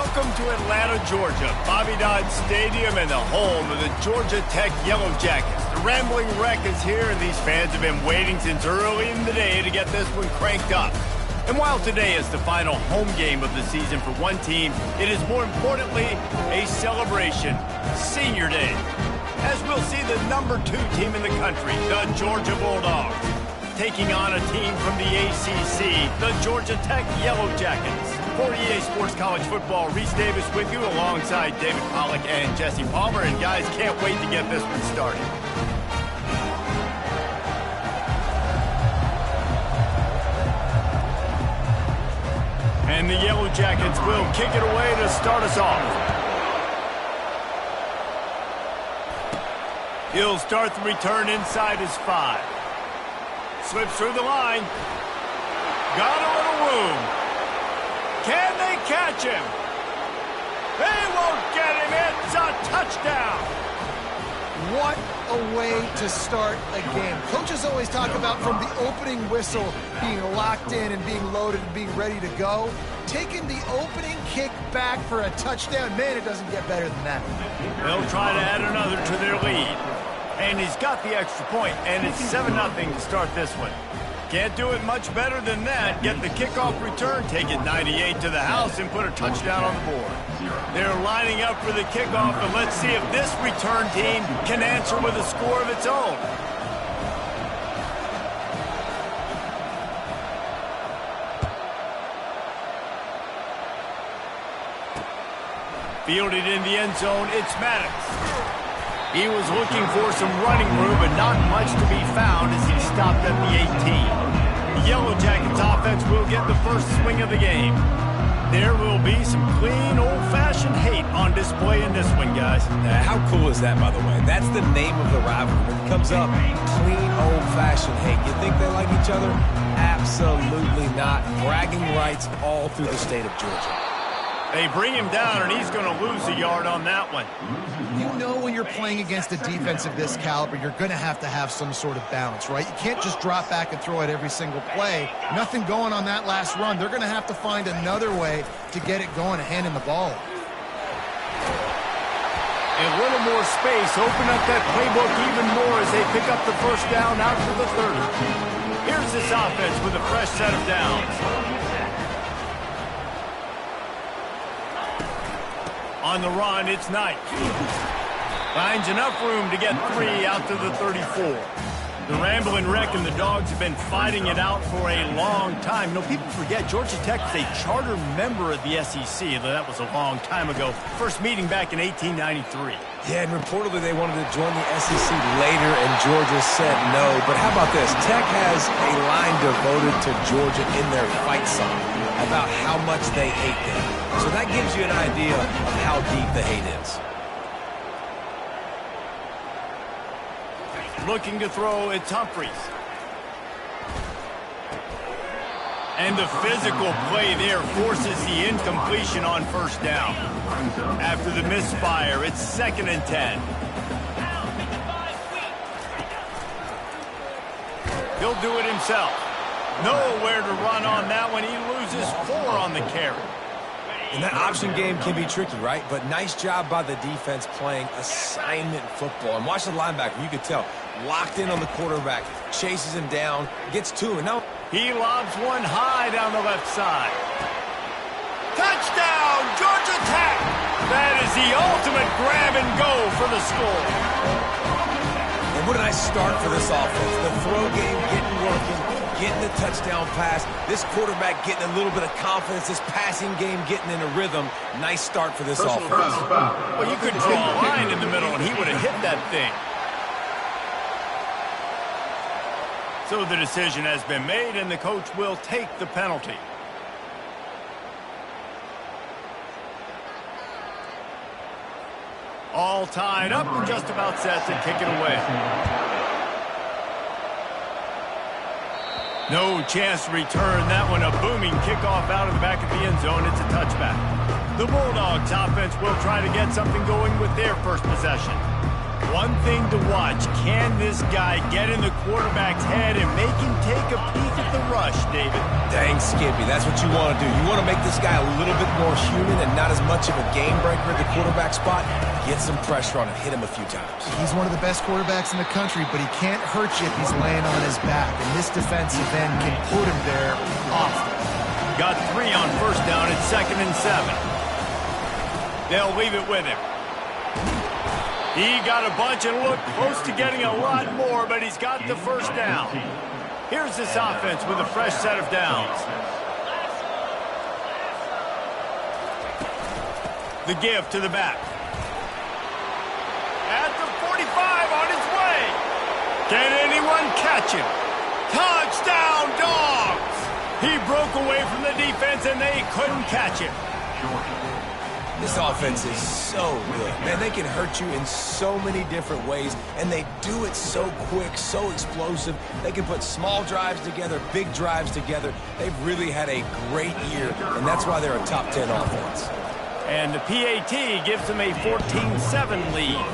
Welcome to Atlanta, Georgia, Bobby Dodd Stadium and the home of the Georgia Tech Yellow Jackets. The Rambling Wreck is here, and these fans have been waiting since early in the day to get this one cranked up. And while today is the final home game of the season for one team, it is more importantly a celebration, Senior Day, as we'll see the #2 team in the country, the Georgia Bulldogs, taking on a team from the ACC, the Georgia Tech Yellow Jackets. For EA Sports College Football, Reese Davis with you alongside David Pollack and Jesse Palmer. And guys, can't wait to get this one started. And the Yellow Jackets will kick it away to start us off. He'll start the return inside his 5. Slips through the line. Got a little room. Can they catch him? They won't get him. It's a touchdown. What a way to start a game. Coaches always talk about from the opening whistle being locked in and being loaded and being ready to go. Taking the opening kick back for a touchdown, man, it doesn't get better than that. They'll try to add another to their lead. And he's got the extra point, and it's 7-0 to start this one. Can't do it much better than that. Get the kickoff return, take it 98 to the house, and put a touchdown on the board. They're lining up for the kickoff, and let's see if this return team can answer with a score of its own. Fielded in the end zone, it's Maddox. He was looking for some running room, but not much to be found as he stopped at the 18. The Yellow Jackets offense will get the first swing of the game. There will be some clean, old-fashioned hate on display in this one, guys. How cool is that, by the way? That's the name of the rivalry. When it comes up, clean, old-fashioned hate. You think they like each other? Absolutely not. Bragging rights all through the state of Georgia. They bring him down, and he's going to lose a yard on that one. You know when you're playing against a defense of this caliber, you're going to have some sort of balance, right? You can't just drop back and throw it every single play. Nothing going on that last run. They're going to have to find another way to get it going and handing the ball. A little more space. Open up that playbook even more as they pick up the first down out to the 30. Here's this offense with a fresh set of downs. On the run, it's Knight. Finds enough room to get 3 out to the 34. The Rambling Wreck and the Dogs have been fighting it out for a long time. You know, people forget Georgia Tech is a charter member of the SEC, though that was a long time ago. First meeting back in 1893. Yeah, and reportedly they wanted to join the SEC later, and Georgia said no. But how about this? Tech has a line devoted to Georgia in their fight song about how much they hate them. So that gives you an idea of how deep the hate is. Looking to throw, it's Humphreys. And the physical play there forces the incompletion on first down. After the misfire, it's 2nd and 10. He'll do it himself. Nowhere to run on that one. He loses 4 on the carry. And that option game can be tricky, right? But nice job by the defense playing assignment football. And watch the linebacker. You could tell. Locked in on the quarterback. Chases him down. Gets 2. And now he lobs one high down the left side. Touchdown, Georgia Tech! That is the ultimate grab and go for the score. And what a nice start for this offense. The throw game getting working. Getting the touchdown pass. This quarterback getting a little bit of confidence. This passing game getting in a rhythm. Nice start for this offense. Well, you could draw a line in the middle, and he would have hit that thing. So the decision has been made, and the coach will take the penalty. All tied up and just about set to kick it away. No chance to return that one. A booming kickoff out of the back of the end zone. It's a touchback. The Bulldogs offense will try to get something going with their first possession. One thing to watch, can this guy get in the quarterback's head and make him take a peek at the rush, David? Dang, Skippy, that's what you want to do. You want to make this guy a little bit more human and not as much of a game breaker at the quarterback spot. Get some pressure on him, hit him a few times. He's one of the best quarterbacks in the country, but he can't hurt you if he's laying on his back, and this defensive end can put him there often. Got 3 on first down at 2nd and 7. They'll leave it with him. He got a bunch and looked close to getting a lot more, but he's got the first down. Here's this offense with a fresh set of downs. The give to the back. At the 45 on his way. Can anyone catch him? Touchdown, Dogs! He broke away from the defense and they couldn't catch him. This offense is so good. Man, they can hurt you in so many different ways, and they do it so quick, so explosive. They can put small drives together, big drives together. They've really had a great year, and that's why they're a top 10 offense. And the PAT gives them a 14-7 lead.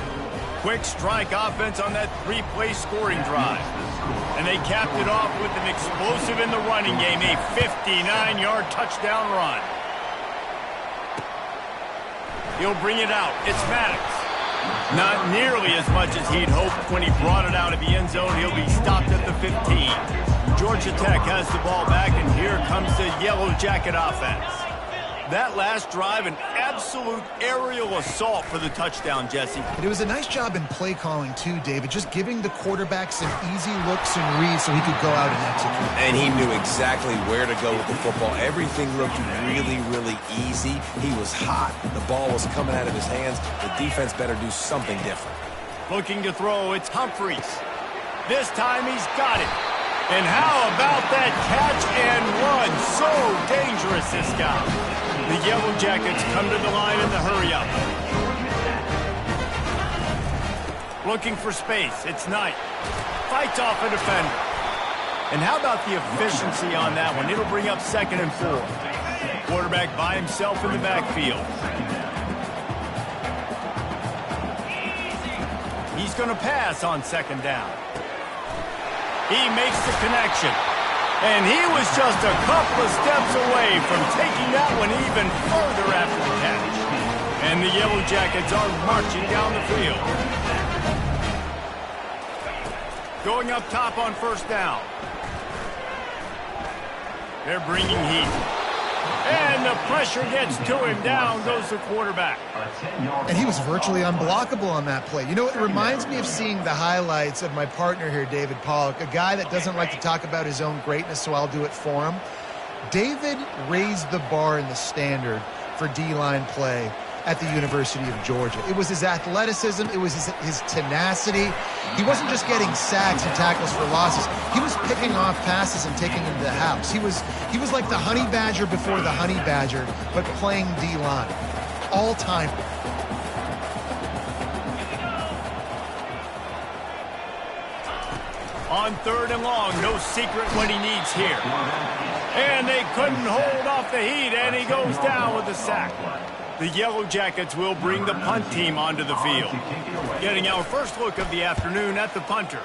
Quick strike offense on that 3-play scoring drive. And they capped it off with an explosive in the running game, a 59-yard touchdown run. He'll bring it out. It's Maddox. Not nearly as much as he'd hoped when he brought it out of the end zone. He'll be stopped at the 15. Georgia Tech has the ball back, and here comes the Yellow Jacket offense. That last drive, an absolute aerial assault for the touchdown, Jesse. It was a nice job in play calling, too, David, just giving the quarterback some easy looks and reads so he could go out and execute. And he knew exactly where to go with the football. Everything looked really, really easy. He was hot. The ball was coming out of his hands. The defense better do something different. Looking to throw, it's Humphreys. This time he's got it. And how about that catch and run? So dangerous, this guy. The Yellow Jackets come to the line in the hurry-up. Looking for space. It's Knight. Fights off a defender. And how about the efficiency on that one? It'll bring up 2nd and 4. Quarterback by himself in the backfield. He's going to pass on 2nd down. He makes the connection. And he was just a couple of steps away from taking that one even further after the catch. And the Yellow Jackets are marching down the field. Going up top on first down. They're bringing heat. And the pressure gets to him. Down goes the quarterback. And he was virtually unblockable on that play. You know, it reminds me of seeing the highlights of my partner here, David Pollock, a guy that doesn't like to talk about his own greatness, so I'll do it for him. David raised the bar in the standard for D-line play at the University of Georgia. It was his athleticism. It was his tenacity. He wasn't just getting sacks and tackles for losses. He was picking off passes and taking them to the house. He was like the Honey Badger before the Honey Badger, but playing D-line. All-time. On 3rd and long, no secret what he needs here. And they couldn't hold off the heat, and he goes down with a sack. The Yellow Jackets will bring the punt team onto the field. Getting our first look of the afternoon at the punter.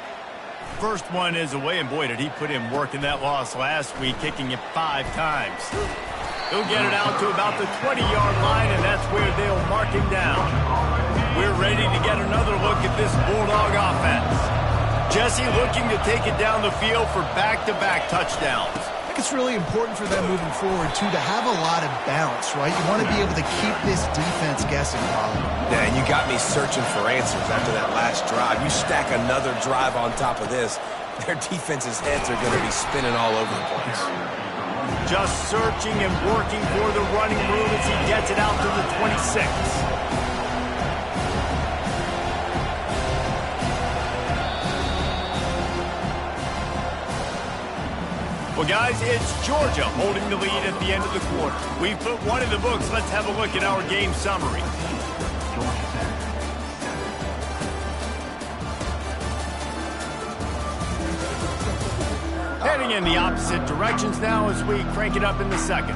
First one is away, and boy, did he put in work in that loss last week, kicking it 5 times. He'll get it out to about the 20-yard line, and that's where they'll mark him down. We're ready to get another look at this Bulldog offense. Jesse looking to take it down the field for back-to-back touchdowns. I think it's really important for them moving forward, too, to have a lot of balance, right? You want to be able to keep this defense guessing, Colin. Yeah, and you got me searching for answers after that last drive. You stack another drive on top of this, their defense's heads are going to be spinning all over the place. Just searching and working for the running room as he gets it out to the 26. Well, guys, it's Georgia holding the lead at the end of the quarter. We've put one in the books. Let's have a look at our game summary. Heading in the opposite directions now as we crank it up in the second.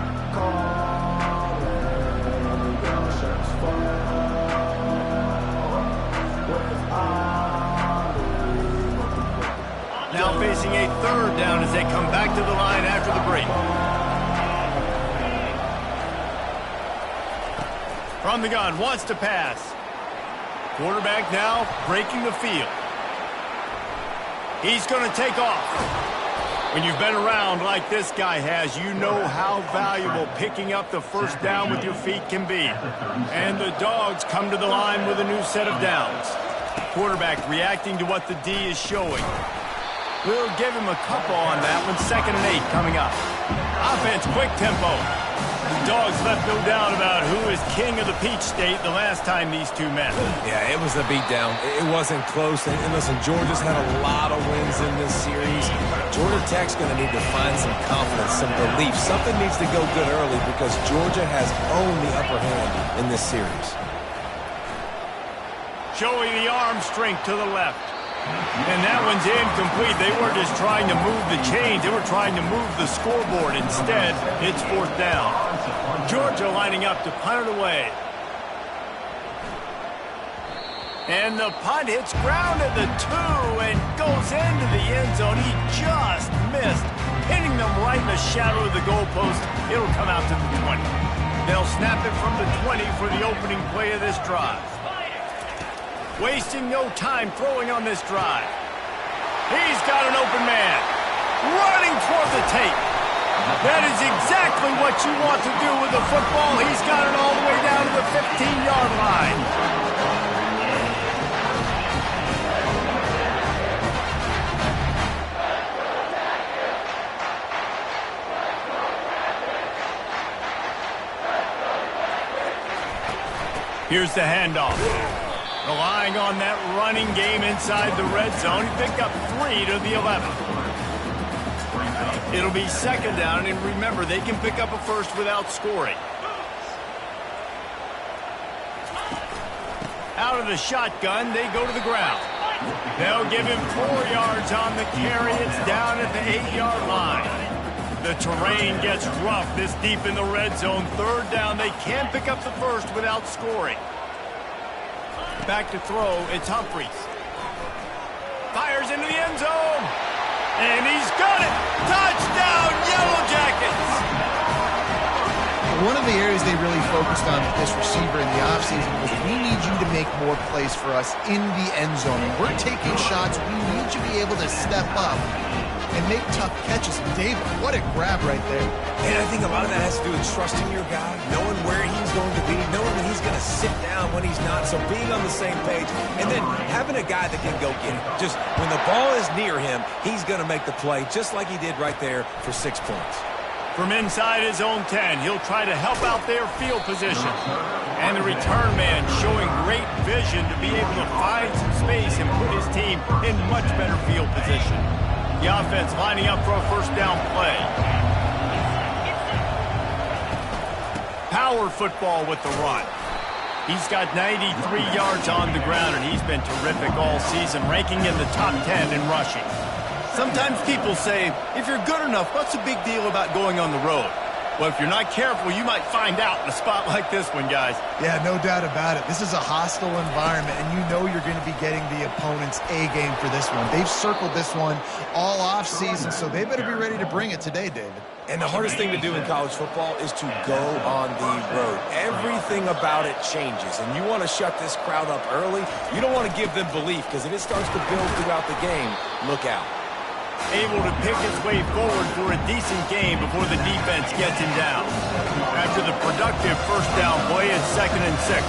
Now facing a third down as they come back to the line after the break. From the gun, wants to pass. Quarterback now breaking the field. He's going to take off. When you've been around like this guy has, you know how valuable picking up the first down with your feet can be. And the Dogs come to the line with a new set of downs. Quarterback reacting to what the D is showing. We'll give him a couple on that one. 2nd and 8 coming up. Offense, quick tempo. The Dogs left no doubt about who is king of the Peach State the last time these two met. Yeah, it was a beatdown. It wasn't close. And listen, Georgia's had a lot of wins in this series. Georgia Tech's going to need to find some confidence, some belief. Something needs to go good early because Georgia has owned the upper hand in this series. Showing the arm strength to the left. And that one's incomplete. They weren't just trying to move the chains. They were trying to move the scoreboard. Instead, it's 4th down. Georgia lining up to punt it away. And the punt hits ground at the 2 and goes into the end zone. He just missed, hitting them right in the shadow of the goalpost. It'll come out to the 20. They'll snap it from the 20 for the opening play of this drive. Wasting no time throwing on this drive. He's got an open man. Running toward the tape. That is exactly what you want to do with the football. He's got it all the way down to the 15-yard line. Here's the handoff. Relying on that running game inside the red zone. He picked up 3 to the 11. It'll be 2nd down, and remember, they can pick up a first without scoring. Out of the shotgun, they go to the ground. They'll give him 4 yards on the carry. It's down at the 8-yard line. The terrain gets rough this deep in the red zone. 3rd down, they can pick up the first without scoring. Back to throw, it's Humphries. Fires into the end zone. And he's got it. Touchdown, Yellow Jackets. One of the areas they really focused on with this receiver in the offseason was we need you to make more plays for us in the end zone. And we're taking shots. We need you to be able to step up and make tough catches. And David, what a grab right there. And I think a lot of that has to do with trusting your guy, knowing where he's going to be, knowing that he's going to sit down when he's not. So being on the same page, and then having a guy that can go get it. Just when the ball is near him, he's going to make the play just like he did right there for 6 points. From inside his own 10, he'll try to help out their field position. And the return man showing great vision to be able to find some space and put his team in much better field position. The offense lining up for a 1st down play. Power football with the run. He's got 93 yards on the ground, and he's been terrific all season, ranking in the top 10 in rushing. Sometimes people say, if you're good enough, what's the big deal about going on the road? Well, if you're not careful, you might find out in a spot like this one, guys. Yeah, no doubt about it. This is a hostile environment, and you know you're going to be getting the opponent's A game for this one. They've circled this one all offseason, so they better be ready to bring it today, David. And the hardest thing to do in college football is to go on the road. Everything about it changes, and you want to shut this crowd up early. You don't want to give them belief, because if it starts to build throughout the game, look out. Able to pick its way forward for a decent game before the defense gets him down. After the productive 1st down play, it's 2nd and 6.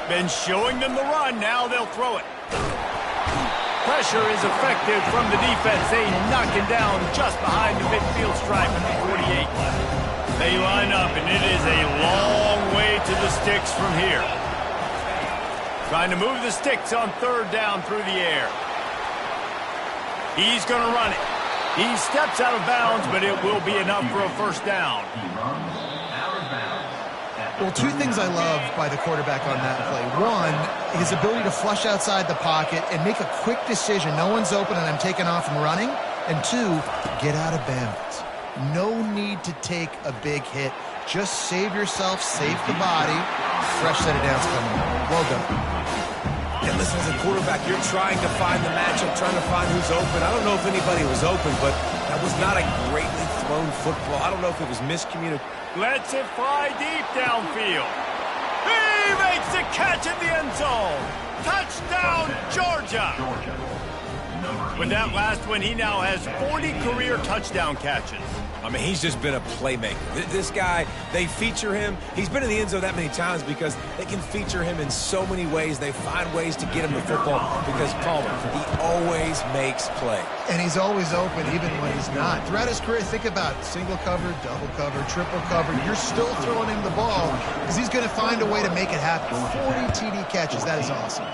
Been showing them the run, now they'll throw it. Pressure is effective from the defense. They knock him down just behind the midfield stripe at the 48. They line up, and it is a long way to the sticks from here. Trying to move the sticks on 3rd down through the air. He's going to run it. He steps out of bounds, but it will be enough for a 1st down. Well, 2 things I love by the quarterback on that play. 1, his ability to flush outside the pocket and make a quick decision. No one's open and I'm taking off and running. And 2, get out of bounds. No need to take a big hit. Just save yourself, save the body. Fresh set of downs coming up. Well done. And listen, as a quarterback, you're trying to find the matchup, trying to find who's open. I don't know if anybody was open, but that was not a greatly thrown football. I don't know if it was miscommunicated. Lets it fly deep downfield. He makes the catch in the end zone. Touchdown, Georgia. With that last one, he now has 40 career touchdown catches. I mean, he's just been a playmaker. This guy, they feature him. He's been in the end zone that many times because they can feature him in so many ways. They find ways to get him the football because Palmer, he always makes plays. And he's always open even when he's not. Throughout his career, think about single cover, double cover, triple cover. You're still throwing him the ball because he's going to find a way to make it happen. 40 TD catches. That is awesome.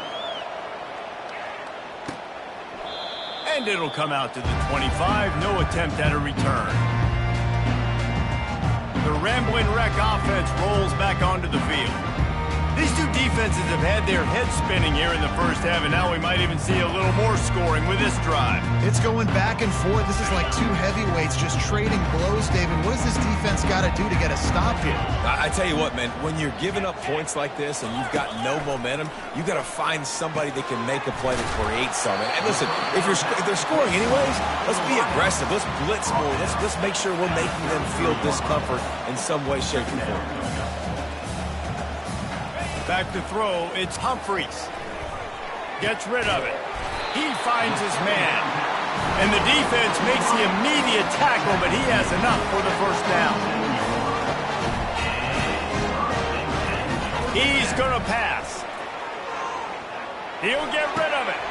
And it'll come out to the 25. No attempt at a return. The Rambling Wreck offense rolls back onto the field. These two defenses have had their heads spinning here in the first half, and now we might even see a little more scoring with this drive. It's going back and forth. This is like two heavyweights just trading blows, David. What does this defense got to do to get a stop here? I tell you what, man, when you're giving up points like this and you've got no momentum, you got to find somebody that can make a play to create something. And listen, if they're scoring anyways, let's be aggressive. Let's blitz more. Let's make sure we're making them feel discomfort in some way, shape, or form. Back to throw, it's Humphries. Gets rid of it. He finds his man. And the defense makes the immediate tackle, but he has enough for the first down. He's going to pass. He'll get rid of it.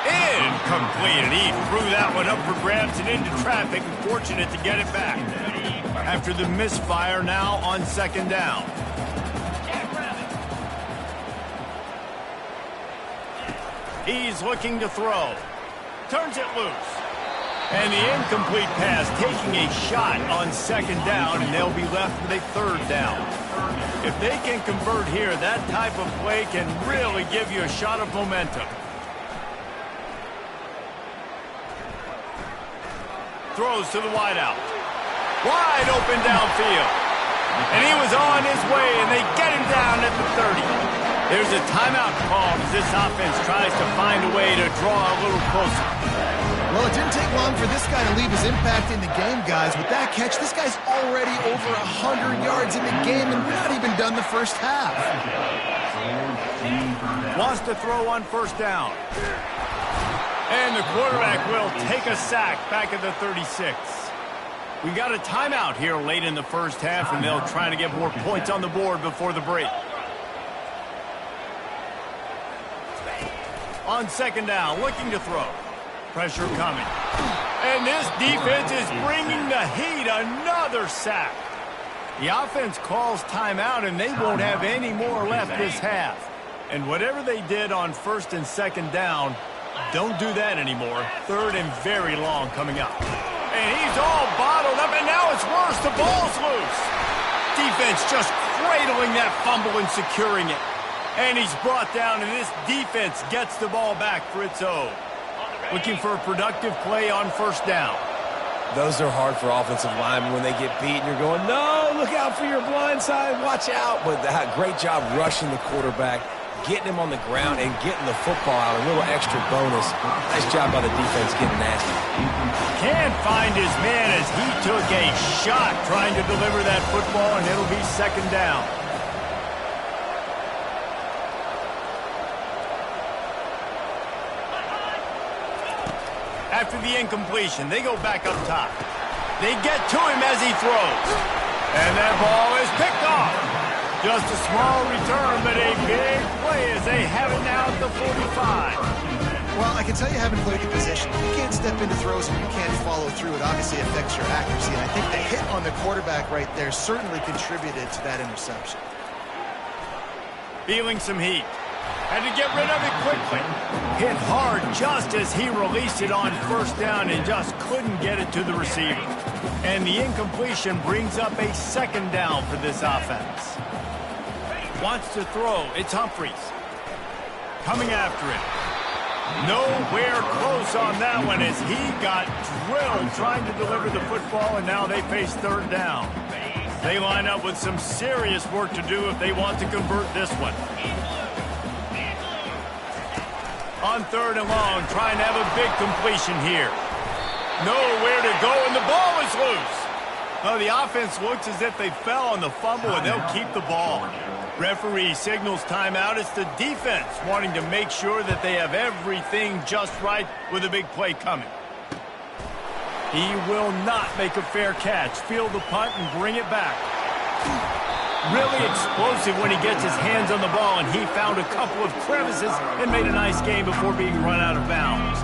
Incomplete, and he threw that one up for grabs and into traffic. Fortunate to get it back. After the misfire, now on second down. He's looking to throw. Turns it loose. And the incomplete pass taking a shot on second down, and they'll be left with a third down. If they can convert here, that type of play can really give you a shot of momentum. Throws to the wideout. Wide open downfield. And he was on his way, and they get him down at the 30. There's a timeout called as this offense tries to find a way to draw a little closer. Well, it didn't take long for this guy to leave his impact in the game, guys. With that catch, this guy's already over 100 yards in the game, and we're not even done the first half. Wants to throw on first down. And the quarterback will take a sack back at the 36. We got a timeout here late in the first half, and they'll try to get more points on the board before the break. On second down, looking to throw. Pressure coming. And this defense is bringing the heat. Another sack. The offense calls timeout, and they won't have any more left this half. And whatever they did on first and second down, don't do that anymore. Third and very long coming up. And he's all bottled up, and now it's worse. The ball's loose. Defense just cradling that fumble and securing it. And he's brought down, and this defense gets the ball back for its own. Looking for a productive play on first down. Those are hard for offensive linemen when they get beat, and you're going, no, look out for your blind side, watch out. But great job rushing the quarterback, getting him on the ground, and getting the football out. A little extra bonus. Nice job by the defense getting nasty. Can't find his man as he took a shot trying to deliver that football, and it'll be second down. After the incompletion, they go back up top. They get to him as he throws. And that ball is picked off. Just a small return, but a big play as they have it now at the 45. Well, I can tell you haven't played the position. You can't step into throws and you can't follow through. It obviously affects your accuracy. And I think the hit on the quarterback right there certainly contributed to that interception. Feeling some heat. Had to get rid of it quickly. Hit hard just as he released it on first down and just couldn't get it to the receiver. And the incompletion brings up a second down for this offense. Wants to throw. It's Humphries. Coming after it. Nowhere close on that one as he got drilled trying to deliver the football, and now they face third down. They line up with some serious work to do if they want to convert this one. On 3rd and long, trying to have a big completion here. Nowhere to go, and the ball is loose. Well, the offense looks as if they fell on the fumble, and they'll keep the ball. Referee signals timeout. It's the defense wanting to make sure that they have everything just right with a big play coming. He will not make a fair catch. Field the punt and bring it back. Really explosive when he gets his hands on the ball, and he found a couple of crevices and made a nice game before being run out of bounds.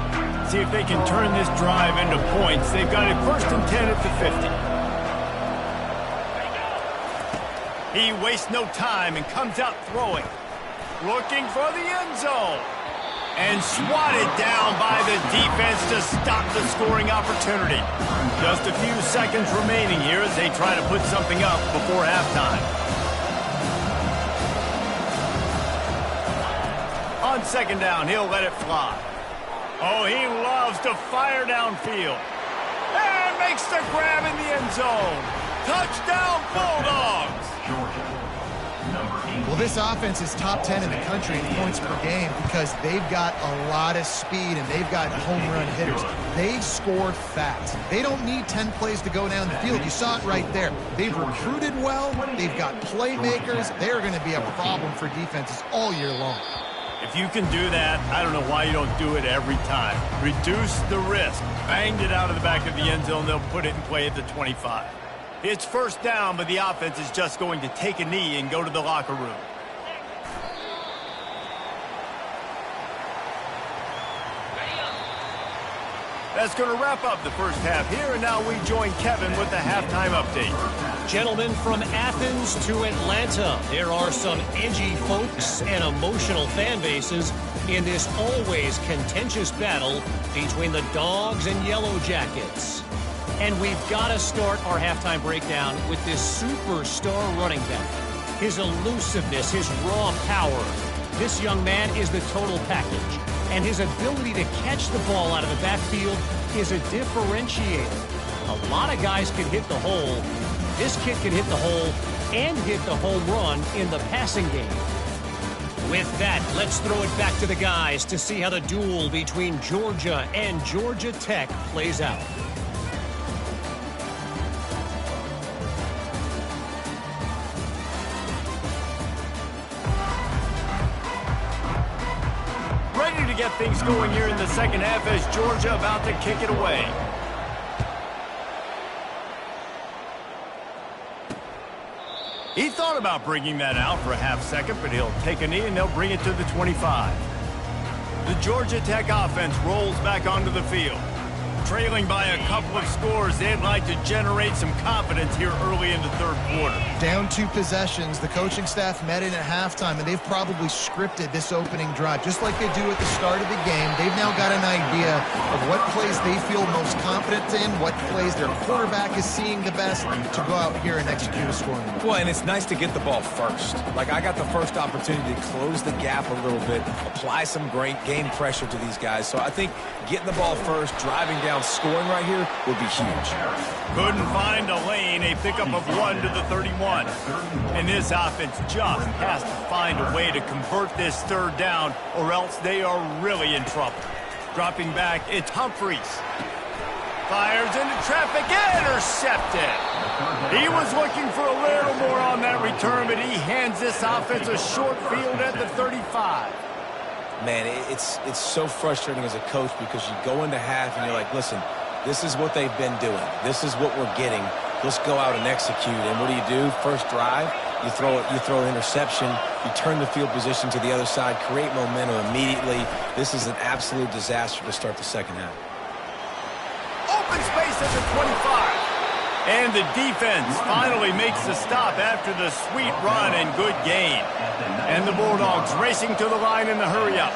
See if they can turn this drive into points. They've got it 1st and 10 at the 50. He wastes no time and comes out throwing. Looking for the end zone. And swatted down by the defense to stop the scoring opportunity. Just a few seconds remaining here as they try to put something up before halftime. On 2nd down, he'll let it fly. Oh, he loves to fire downfield. And makes the grab in the end zone. Touchdown, Bulldogs! Well, this offense is top 10 in the country in points per game because they've got a lot of speed and they've got home run hitters. They scored fast. They don't need 10 plays to go down the field. You saw it right there. They've recruited well. They've got playmakers. They're going to be a problem for defenses all year long. If you can do that, I don't know why you don't do it every time. Reduce the risk. Banged it out of the back of the end zone. They'll put it in play at the 25. It's 1st down, but the offense is just going to take a knee and go to the locker room. That's going to wrap up the first half here, and now we join Kevin with the halftime update. Gentlemen, from Athens to Atlanta, there are some edgy folks and emotional fan bases in this always contentious battle between the Dogs and Yellow Jackets. And we've got to start our halftime breakdown with this superstar running back. His elusiveness, his raw power. This young man is the total package. And his ability to catch the ball out of the backfield is a differentiator. A lot of guys can hit the hole. This kid can hit the hole and hit the home run in the passing game. With that, let's throw it back to the guys to see how the duel between Georgia and Georgia Tech plays out. Ready to get things going here in the second half as Georgia about to kick it away. He thought about bringing that out for a half second, but he'll take a knee and they'll bring it to the 25. The Georgia Tech offense rolls back onto the field. Trailing by a couple of scores, they'd like to generate some confidence here early in the 3rd quarter. Down 2 possessions, the coaching staff met in at halftime, and they've probably scripted this opening drive, just like they do at the start of the game. They've now got an idea of what plays they feel most confident in, what plays their quarterback is seeing the best to go out here and execute a scoring. Well, and it's nice to get the ball first. Like, I got the first opportunity to close the gap a little bit, apply some great game pressure to these guys. So I think getting the ball first, driving down, scoring right here would be huge. Couldn't find a lane, a pickup of 1 to the 31. And this offense just has to find a way to convert this 3rd down, or else they are really in trouble. Dropping back, it's Humphreys. Fires into traffic, intercepted. He was looking for a little more on that return, but he hands this offense a short field at the 35. Man, it's so frustrating as a coach because you go into half and you're like, listen, this is what they've been doing. This is what we're getting. Let's go out and execute. And what do? First drive, you throw an interception, you turn the field position to the other side, create momentum immediately. This is an absolute disaster to start the second half. Open space at the 25. And the defense finally makes the stop after the sweet run and good gain. And the Bulldogs racing to the line in the hurry-up.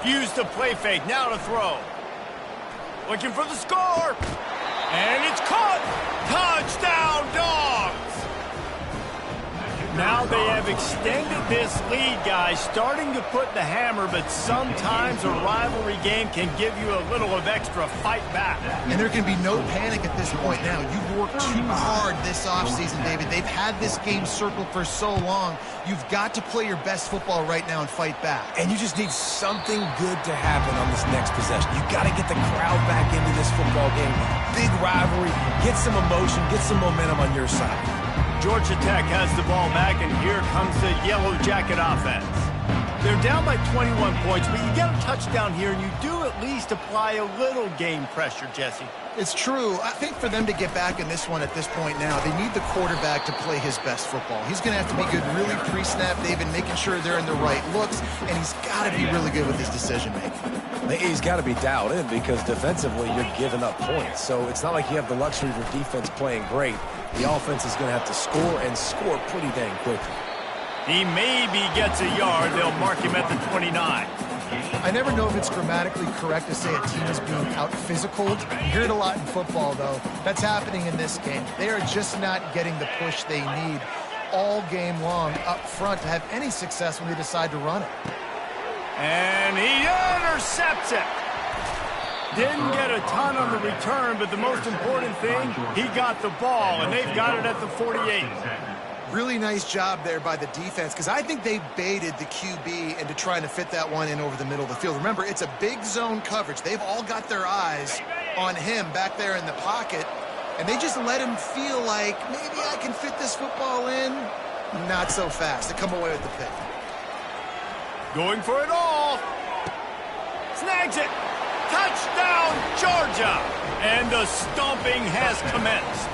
Use the play fake, now to throw. Looking for the score. And it's caught. Touchdown, Dogs. Now Now they have extended this lead, guys, starting to put the hammer, but sometimes a rivalry game can give you a little of extra fight back. And there can be no panic at this point now. You've worked too hard this offseason, David. They've had this game circled for so long. You've got to play your best football right now and fight back. And you just need something good to happen on this next possession. You got to get the crowd back into this football game. Big rivalry, get some emotion, get some momentum on your side. Georgia Tech has the ball back, and here comes the Yellow Jacket offense. They're down by 21 points, but you get a touchdown here, and you do at least apply a little game pressure, Jesse. It's true. I think for them to get back in this one at this point now, they need the quarterback to play his best football. He's going to have to be good really pre-snap, David, making sure they're in the right looks, and he's got to be really good with his decision-making. He's got to be dialed in because defensively you're giving up points. So it's not like you have the luxury of your defense playing great. The offense is going to have to score and score pretty dang quickly. He maybe gets a yard. They'll mark him at the 29. I never know if it's grammatically correct to say a team is being out-physicaled. You hear it a lot in football, though. That's happening in this game. They are just not getting the push they need all game long up front to have any success when they decide to run it. And he intercepts it. Didn't get a ton on the return, but the most important thing, he got the ball, and they've got it at the 48. Really nice job there by the defense, because I think they baited the QB into trying to fit that one in over the middle of the field. Remember, it's a big zone coverage. They've all got their eyes on him back there in the pocket, and they just let him feel like, maybe I can fit this football in. Not so fast. They come away with the pick. Going for it all. Snags it. Touchdown, Georgia. And the stomping has commenced.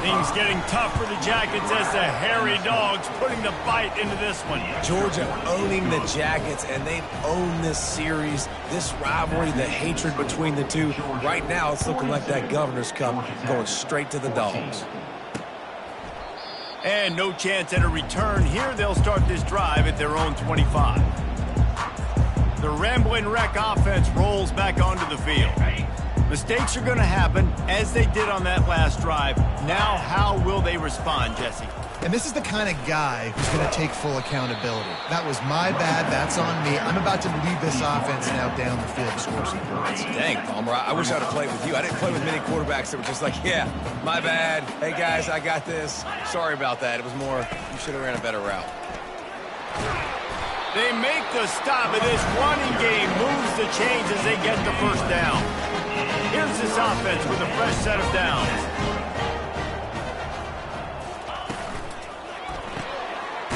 Things getting tough for the Jackets as the hairy dogs putting the bite into this one. Georgia owning the Jackets, and they've owned this series, this rivalry, the hatred between the two. Right now, it's looking like that Governor's Cup going straight to the Dogs. And no chance at a return here. They'll start this drive at their own 25. The Rambling Wreck offense rolls back onto the field. Mistakes are going to happen, as they did on that last drive. Now, how will they respond, Jesse? And this is the kind of guy who's going to take full accountability. That was my bad. That's on me. I'm about to lead this offense now down the field to score some points. Dang, Palmer, I wish I'd have played with you. I didn't play with many quarterbacks that were just like, yeah, my bad. Hey, guys, I got this. Sorry about that. It was more, you should have ran a better route. They make the stop, and this running game moves the chains as they get the first down. Here's this offense with a fresh set of downs.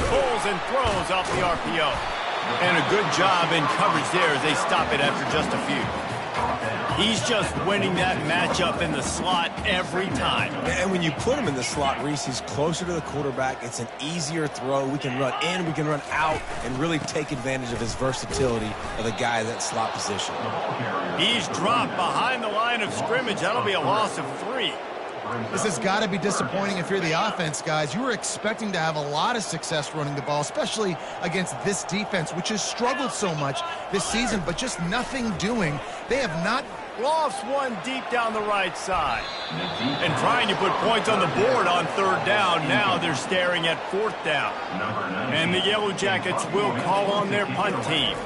Pulls and throws off the RPO. And a good job in coverage there as they stop it after just a few. He's just winning that matchup in the slot every time. And when you put him in the slot, Reese, he's closer to the quarterback. It's an easier throw. We can run in, we can run out, and really take advantage of his versatility of the guy in that slot position. He's dropped behind the line of scrimmage. That'll be a loss of 3. This has got to be disappointing if you're the offense, guys. You were expecting to have a lot of success running the ball, especially against this defense, which has struggled so much this season, but just nothing doing. They have not lost one deep down the right side. And trying to put points on the board on 3rd down. Now they're staring at 4th down. And the Yellow Jackets will call on their punt team.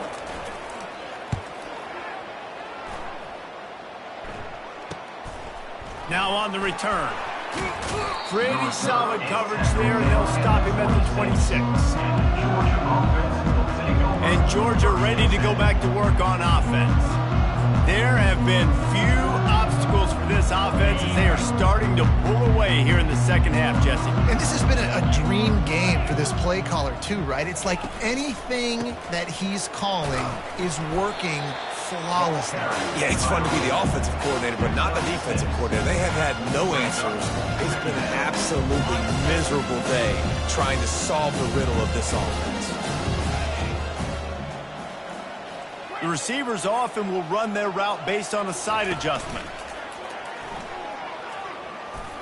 Now on the return. Pretty solid coverage there, and they'll stop him at the 26. And Georgia ready to go back to work on offense. There have been few obstacles for this offense as they are starting to pull away here in the second half, Jesse. And this has been a dream game for this play caller too, right? It's like anything that he's calling is working flawlessly. Yeah, it's fun to be the offensive coordinator, but not the defensive coordinator. They have had no answers. It's been an absolutely miserable day trying to solve the riddle of this offense. The receivers often will run their route based on a side adjustment.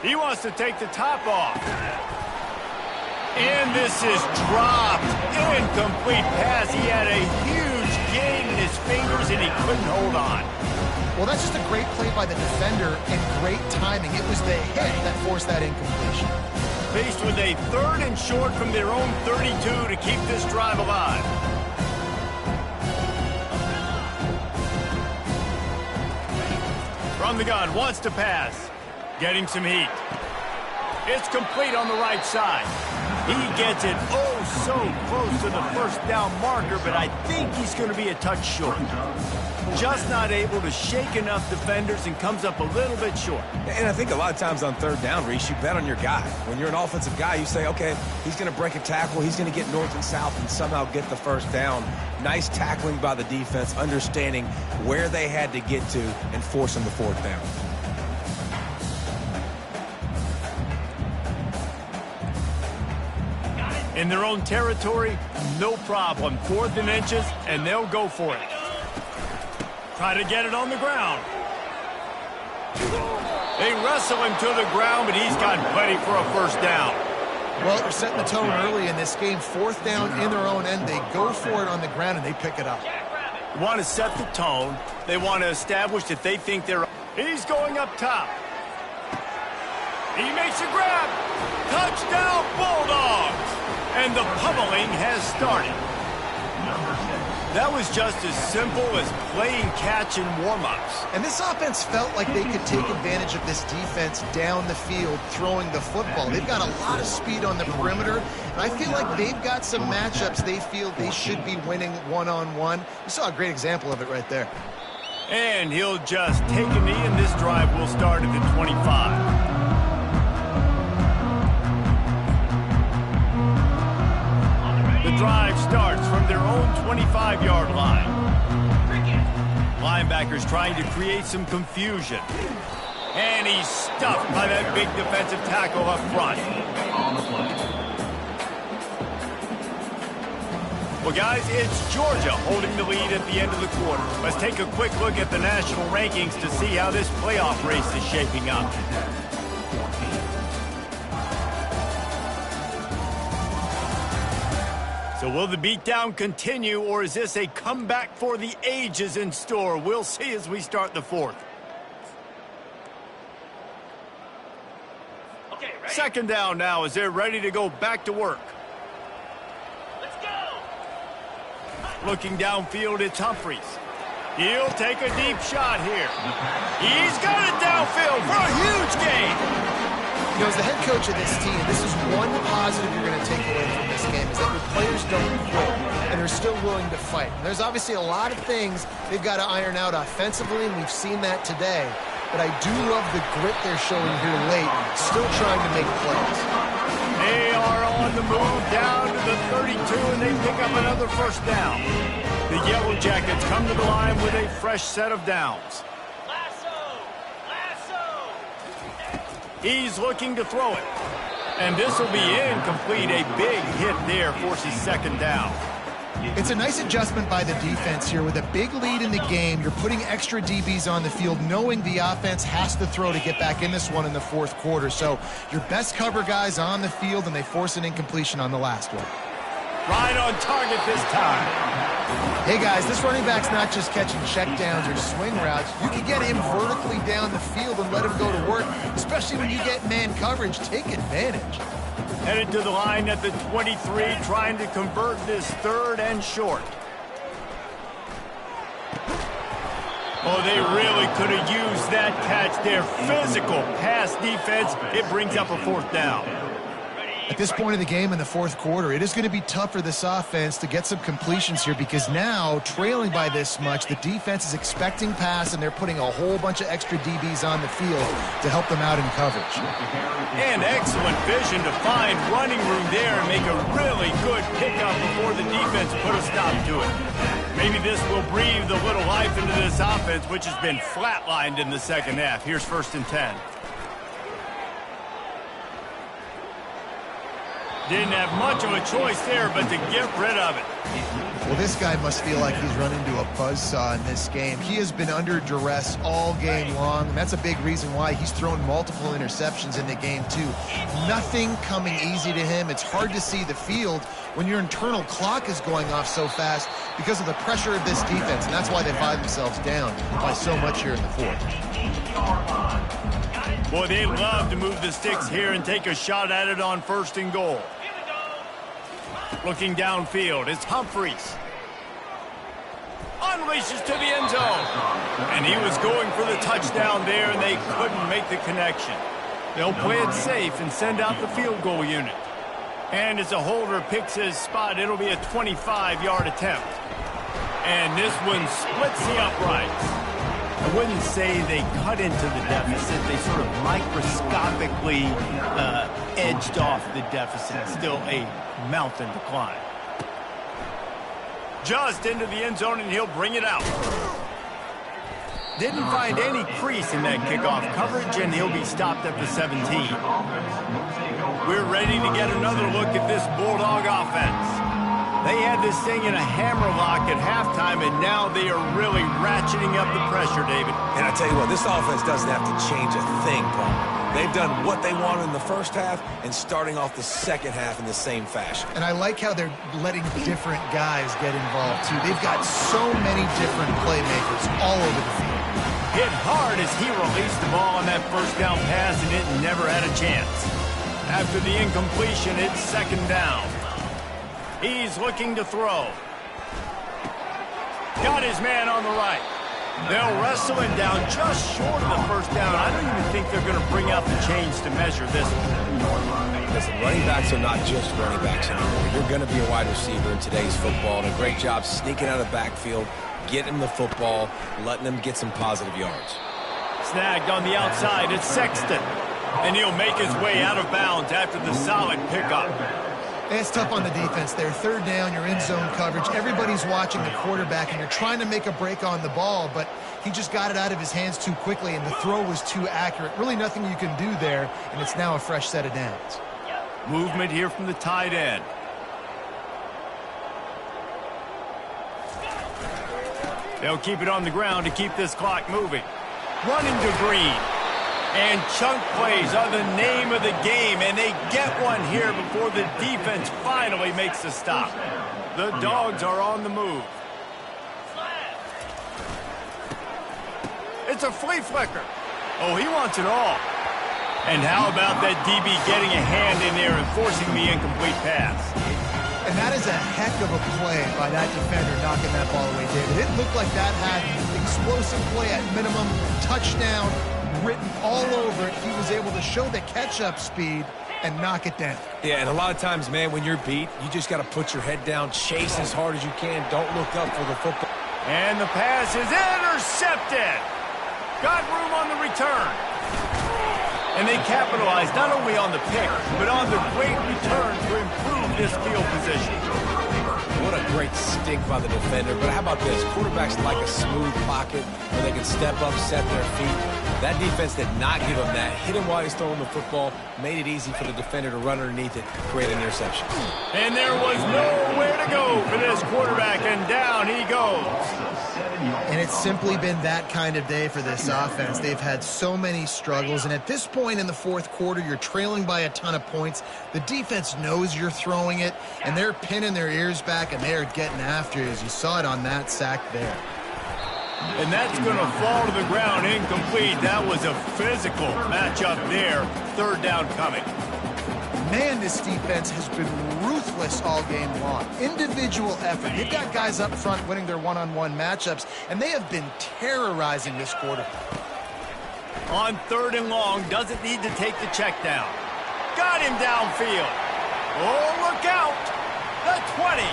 He wants to take the top off. And this is dropped. Incomplete pass. He had a huge gain in his fingers, and he couldn't hold on. Well, that's just a great play by the defender and great timing. It was the hit that forced that incompletion. faced with a 3rd and short from their own 32 to keep this drive alive. From the gun, wants to pass. Getting some heat. It's complete on the right side. He gets it oh so close to the first down marker, but I think he's going to be a touch short. Just not able to shake enough defenders and comes up a little bit short. And I think a lot of times on 3rd down, Reese, you bet on your guy. When you're an offensive guy, you say, okay, he's going to break a tackle, he's going to get north and south and somehow get the first down. Nice tackling by the defense, understanding where they had to get to and forcing the 4th down. In their own territory, no problem. 4th and inches, and they'll go for it. Try to get it on the ground. They wrestle him to the ground, but he's got plenty for a first down. Well, they're setting the tone early in this game. 4th down in their own end. They go for it on the ground, and they pick it up. They want to set the tone. They want to establish that they think they're... He's going up top. He makes a grab. Touchdown, Bulldogs! And the pummeling has started. That was just as simple as playing catch in warm-ups. And this offense felt like they could take advantage of this defense down the field throwing the football. They've got a lot of speed on the perimeter, and I feel like they've got some matchups they feel they should be winning one-on-one. You saw a great example of it right there. And he'll just take a knee, and this drive will start at the 25. The drive starts from their own 25-yard line. Linebackers trying to create some confusion. And he's stuffed by that big defensive tackle up front. Well, guys, it's Georgia holding the lead at the end of the quarter. Let's take a quick look at the national rankings to see how this playoff race is shaping up. So will the beatdown continue, or is this a comeback for the ages in store? We'll see as we start the 4th. Okay, ready? 2nd down now as they're ready to go back to work. Let's go! Looking downfield, it's Humphries. He'll take a deep shot here. He's got it downfield for a huge gain. You know, as the head coach of this team, this is one positive you're going to take away from this game, is that your players don't quit, and they're still willing to fight. And there's obviously a lot of things they've got to iron out offensively, and we've seen that today. But I do love the grit they're showing here late, still trying to make plays. They are on the move down to the 32, and they pick up another first down. The Yellow Jackets come to the line with a fresh set of downs. He's looking to throw it. And this will be incomplete. A big hit there forces 2nd down. It's a nice adjustment by the defense here. With a big lead in the game, you're putting extra DBs on the field, knowing the offense has to throw to get back in this one in the 4th quarter. So your best cover guys on the field, and they force an incompletion on the last one. Right on target this time. Hey guys, this running back's not just catching checkdowns or swing routes. You can get him vertically down the field and let him go to work, especially when you get man coverage. Take advantage. Headed to the line at the 23, trying to convert this 3rd and short. Oh, they really could have used that catch there. Physical pass defense. It brings up a 4th down. At this point of the game in the 4th quarter, it is going to be tough for this offense to get some completions here, because now, trailing by this much, the defense is expecting pass, and they're putting a whole bunch of extra DBs on the field to help them out in coverage. And excellent vision to find running room there and make a really good pickup before the defense put a stop to it. Maybe this will breathe a little life into this offense, which has been flatlined in the 2nd half. Here's 1st and 10. Didn't have much of a choice there, but to get rid of it. Well, this guy must feel like he's run into a buzzsaw in this game. He has been under duress all game long, and that's a big reason why he's thrown multiple interceptions in the game, too. Nothing coming easy to him. It's hard to see the field when your internal clock is going off so fast because of the pressure of this defense, and that's why they find themselves down by so much here in the 4th. Boy, they love to move the sticks here and take a shot at it on 1st and goal. Looking downfield, it's Humphries. Unleashes to the end zone. And he was going for the touchdown there, and they couldn't make the connection. They'll play it safe and send out the field goal unit. And as a holder picks his spot, it'll be a 25-yard attempt. And this one splits the uprights. I wouldn't say they cut into the deficit. They sort of microscopically edged off the deficit. Still a mountain to climb. Just into the end zone, and he'll bring it out. Didn't find any crease in that kickoff coverage, and he'll be stopped at the 17. We're ready to get another look at this Bulldog offense. They had this thing in a hammerlock at halftime, and now they are really ratcheting up the pressure, David. And I tell you what, this offense doesn't have to change a thing, Paul. They've done what they wanted in the first half and starting off the second half in the same fashion. And I like how they're letting different guys get involved, too. They've got so many different playmakers all over the field. Hit hard as he released the ball on that 1st down pass, and it never had a chance. After the incompletion, it's 2nd down. He's looking to throw. Got his man on the right. They'll wrestle him down just short of the 1st down. I don't even think they're going to bring out the chains to measure this one. Listen, running backs are not just running backs anymore. You're going to be a wide receiver in today's football, and a great job sneaking out of the backfield, getting him the football, letting him get some positive yards. Snagged on the outside, it's Sexton. And he'll make his way out of bounds after the solid pickup. It's tough on the defense there. 3rd down, you're in zone coverage. Everybody's watching the quarterback, and you're trying to make a break on the ball, but he just got it out of his hands too quickly, and the throw was too accurate. Really nothing you can do there, and it's now a fresh set of downs. Movement here from the tight end. They'll keep it on the ground to keep this clock moving. Running to Green. And chunk plays are the name of the game, and they get one here before the defense finally makes the stop. The Dogs are on the move. It's a flea flicker. Oh, he wants it all. And how about that DB getting a hand in there and forcing the incomplete pass? And that is a heck of a play by that defender knocking that ball away, David. It looked like that had explosive play at minimum, touchdown, written all over it. He was able to show the catch-up speed and knock it down. Yeah, and a lot of times, man, when you're beat, you just got to put your head down, chase as hard as you can. Don't look up for the football. And the pass is intercepted. Got room on the return. And they capitalized not only on the pick, but on the great return to improve this field position. What a great stick by the defender. But how about this? Quarterbacks like a smooth pocket where they can step up, set their feet. That defense did not give him that. Hit him while he's throwing the football. Made it easy for the defender to run underneath it, create an interception. And there was nowhere to go for this quarterback, and down he goes. And it's simply been that kind of day for this offense. They've had so many struggles, and at this point in the 4th quarter, you're trailing by a ton of points. The defense knows you're throwing it, and they're pinning their ears back, and they're getting after you, as you saw it on that sack there. And that's going to fall to the ground incomplete. That was a physical matchup there. 3rd down coming. Man, this defense has been ruthless all game long. Individual effort. They've got guys up front winning their one-on-one matchups, and they have been terrorizing this quarter. On 3rd and long, doesn't need to take the check down. Got him downfield. Oh, look out. The 20.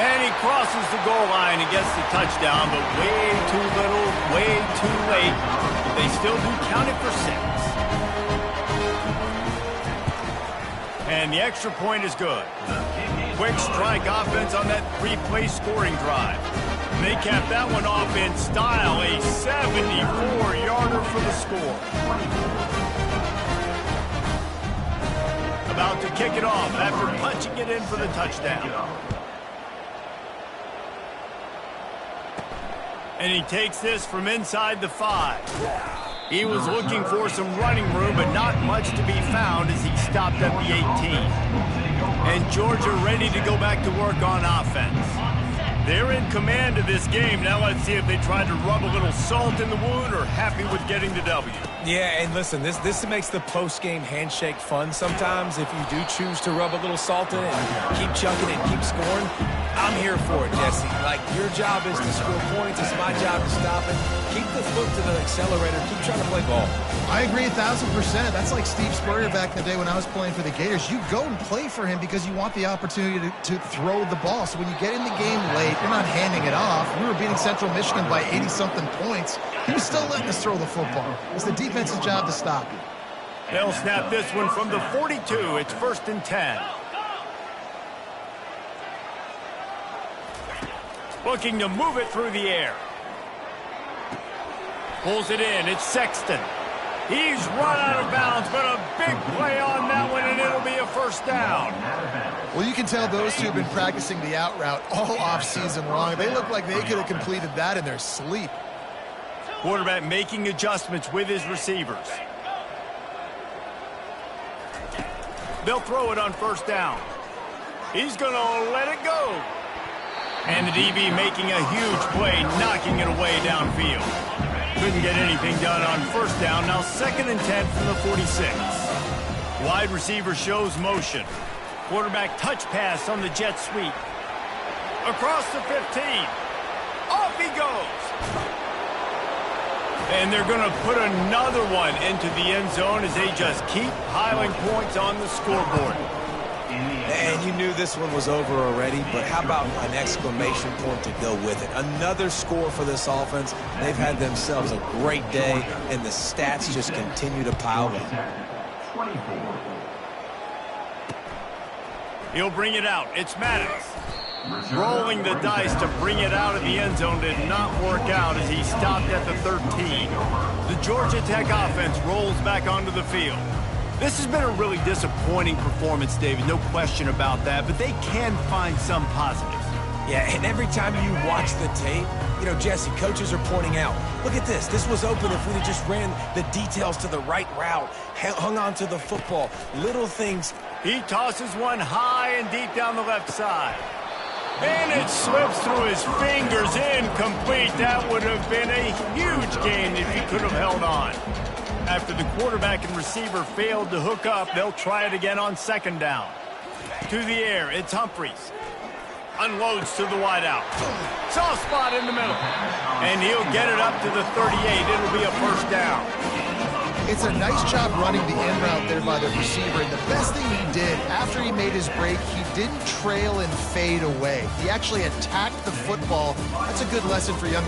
And he crosses the goal line and gets the touchdown, but way too little, way too late. They still do count it for 6. And the extra point is good. Quick strike offense on that 3-play scoring drive. And they cap that one off in style, a 74-yarder for the score. About to kick it off after punching it in for the touchdown. And he takes this from inside the 5. He was looking for some running room, but not much to be found as he stopped at the 18. And Georgia ready to go back to work on offense. They're in command of this game. Now let's see if they try to rub a little salt in the wound or happy with getting the W. Yeah, and listen, this makes the post-game handshake fun sometimes if you do choose to rub a little salt in it and keep chucking it and keep scoring. I'm here for it, Jesse. Like, your job is to score points. It's my job to stop it. Keep the foot to the accelerator. Keep trying to play ball. I agree 1,000%. That's like Steve Spurrier back in the day when I was playing for the Gators. You go and play for him because you want the opportunity to throw the ball. So when you get in the game late, you're not handing it off. We were beating Central Michigan by 80-something points. He was still letting us throw the football. It's the defense's job to stop. They'll snap this one from the 42. It's 1st and 10. Looking to move it through the air. Pulls it in. It's Sexton. He's run out of bounds, but a big play on that one, and it'll be a 1st down. Well, you can tell those two have been practicing the out route all offseason long. They look like they could have completed that in their sleep. Quarterback making adjustments with his receivers. They'll throw it on 1st down. He's going to let it go. And the DB making a huge play, knocking it away downfield. Couldn't get anything done on 1st down. Now 2nd and 10 from the 46. Wide receiver shows motion. Quarterback touch pass on the jet sweep. Across the 15. Off he goes. And they're going to put another one into the end zone as they just keep piling points on the scoreboard. And you knew this one was over already, but how about an exclamation point to go with it? Another score for this offense. They've had themselves a great day, and the stats just continue to pile up. He'll bring it out. It's Maddox. Rolling the dice to bring it out of the end zone did not work out as he stopped at the 13. The Georgia Tech offense rolls back onto the field. This has been a really disappointing performance, David, no question about that, but they can find some positives. Yeah, and every time you watch the tape, you know, Jesse, coaches are pointing out, look at this. This was open if we had just ran the details to the right route, hung on to the football, little things. He tosses one high and deep down the left side. And it slips through his fingers, incomplete. That would have been a huge gain if he could have held on. After the quarterback and receiver failed to hook up, they'll try it again on 2nd down. To the air, it's Humphreys. Unloads to the wideout. Soft spot in the middle. And he'll get it up to the 38. It'll be a 1st down. It's a nice job running the in route there by the receiver. And the best thing he did, after he made his break, he didn't trail and fade away. He actually attacked the football. That's a good lesson for young